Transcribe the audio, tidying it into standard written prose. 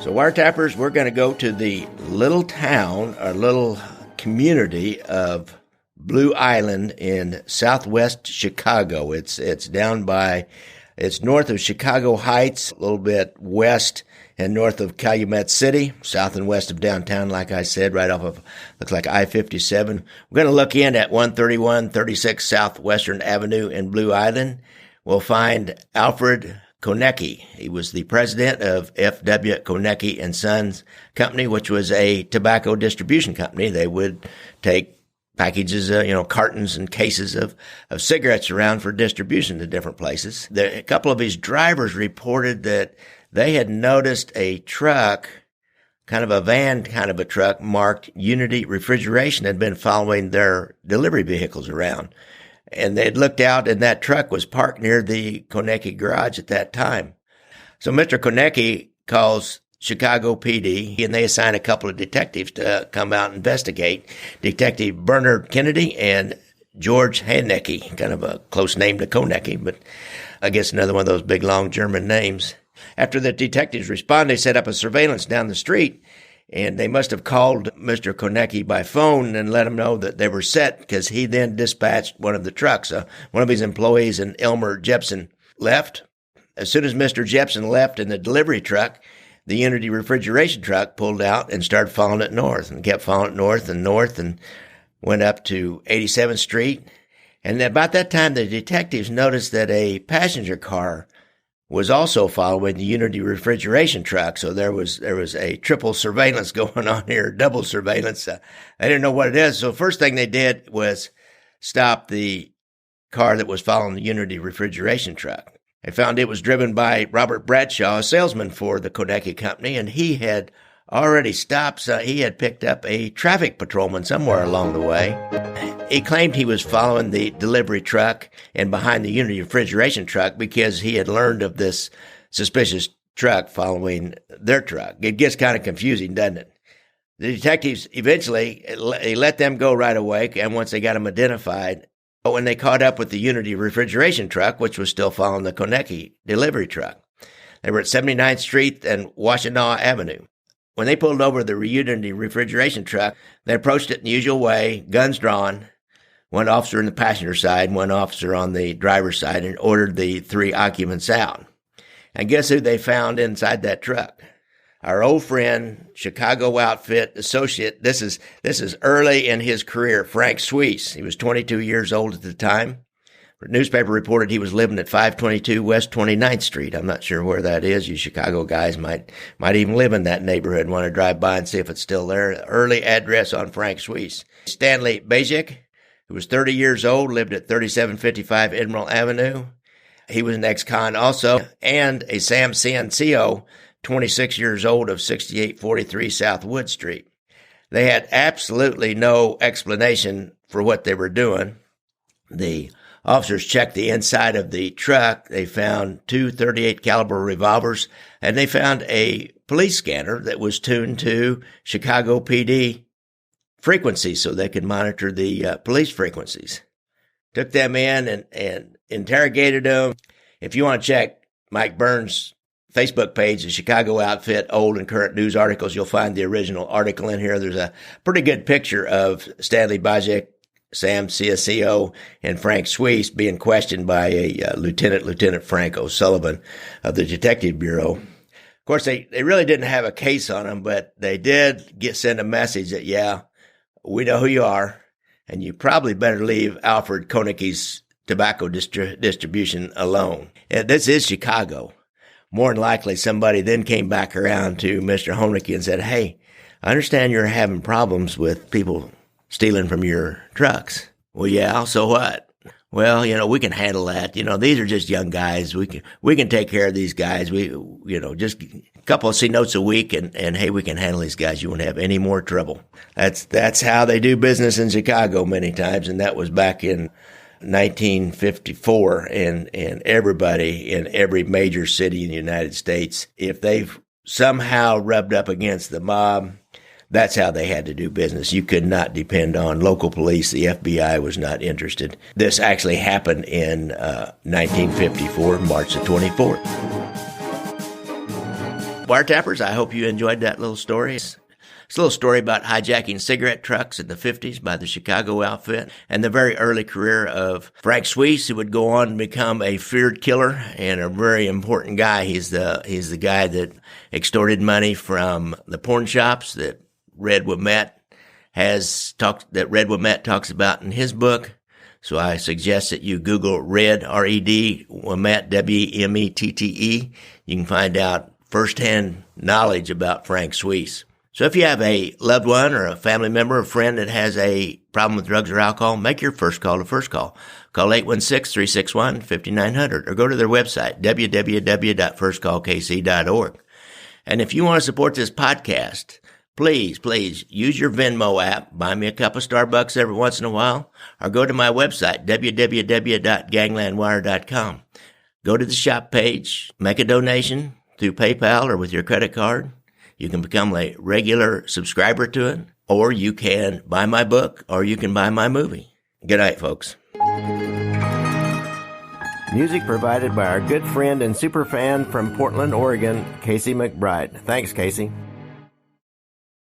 So wiretappers, we're going to go to the little town or little community of Blue Island in southwest Chicago. It's north of Chicago Heights, a little bit west and north of Calumet City, south and west of downtown, like I said, right off of, looks like I-57. We're going to look in at 13136 Southwestern Avenue in Blue Island. We'll find Alfred Konecki. He was the president of F.W. Konecki and Sons Company, which was a tobacco distribution company. They would take packages, cartons and cases of cigarettes around for distribution to different places. A couple of his drivers reported that they had noticed a truck, kind of a van kind of a truck, marked Unity Refrigeration, had been following their delivery vehicles around. And they'd looked out, and that truck was parked near the Konecki garage at that time. So Mr. Konecki calls Chicago PD, and they assign a couple of detectives to come out and investigate. Detective Bernard Kennedy and George Hanecki, kind of a close name to Konecki, but I guess another one of those big, long German names. After the detectives respond, they set up a surveillance down the street, and they must have called Mr. Konecki by phone and let him know that they were set, because he then dispatched one of the trucks. One of his employees, an Elmer Jepson, left. As soon as Mr. Jepson left in the delivery truck, the Unity Refrigeration truck pulled out and started following it north, and kept following it north and went up to 87th Street. And about that time, the detectives noticed that a passenger car was also following the Unity Refrigeration truck. So there was a triple surveillance going on here, double surveillance. I didn't know what it is. So first thing they did was stop the car that was following the Unity Refrigeration truck. They found it was driven by Robert Bradshaw, a salesman for the Konecki Company, and he had already stopped. So he had picked up a traffic patrolman somewhere along the way. He claimed he was following the delivery truck and behind the Unity Refrigeration truck because he had learned of this suspicious truck following their truck. It gets kind of confusing, doesn't it? The detectives eventually, they let them go right away, and once they got them identified, when they caught up with the Unity Refrigeration truck, which was still following the Konecki delivery truck, they were at 79th Street and Washtenaw Avenue. When they pulled over the Unity Refrigeration truck, they approached it in the usual way, guns drawn, one officer on the passenger side, one officer on the driver's side, and ordered the three occupants out. And guess who they found inside that truck? Our old friend, Chicago outfit associate. This is early in his career, Frank Schweihs. He was 22 years old at the time. The newspaper reported he was living at 522 West 29th Street. I'm not sure where that is. You Chicago guys might even live in that neighborhood and want to drive by and see if it's still there. Early address on Frank Schweihs. Stanley Bajik, who was 30 years old, lived at 3755 Admiral Avenue. He was an ex-con also. And a Sam Ciancio, 26 years old, of 6843 South Wood Street. They had absolutely no explanation for what they were doing. The officers checked the inside of the truck. They found two .38 caliber revolvers, and they found a police scanner that was tuned to Chicago PD frequencies so they could monitor the police frequencies. Took them in and interrogated them. If you want to check Mike Burns' Facebook page, the Chicago Outfit Old and Current News Articles, you'll find the original article in here. There's a pretty good picture of Stanley Bajik, Sam Ciancio, and Frank Schweihs being questioned by a Lieutenant Frank O'Sullivan of the Detective Bureau. Of course, they really didn't have a case on them, but they did send a message that, yeah, we know who you are, and you probably better leave Alfred Konecki's tobacco distribution alone. And this is Chicago. More than likely, somebody then came back around to Mr. Konecki and said, hey, I understand you're having problems with people stealing from your trucks. Well, yeah, so what? Well, we can handle that. These are just young guys. We can take care of these guys. Just a couple of C notes a week and hey, we can handle these guys. You won't have any more trouble. That's how they do business in Chicago many times. And that was back in 1954, and everybody in every major city in the United States, if they've somehow rubbed up against the mob, that's how they had to do business. You could not depend on local police. The FBI was not interested. This actually happened in 1954, March the 24th. bar tappers, I hope you enjoyed that little story. It's a little story about hijacking cigarette trucks in the 50s by the Chicago outfit and the very early career of Frank Schweihs, who would go on to become a feared killer and a very important guy. He's the guy that extorted money from the porn shops that Red Wemette talks about in his book. So I suggest that you Google Red, R-E-D, Wemette, W-E-M-E-T-T-E. You can find out firsthand knowledge about Frank Schweihs. So if you have a loved one or a family member or friend that has a problem with drugs or alcohol, make your first call to First Call. Call 816-361-5900 or go to their website, www.firstcallkc.org. And if you want to support this podcast, please use your Venmo app, buy me a cup of Starbucks every once in a while, or go to my website, www.ganglandwire.com. Go to the shop page, make a donation through PayPal or with your credit card. You can become a regular subscriber to it, or you can buy my book, or you can buy my movie. Good night, folks. Music provided by our good friend and super fan from Portland, Oregon, Casey McBride. Thanks, Casey.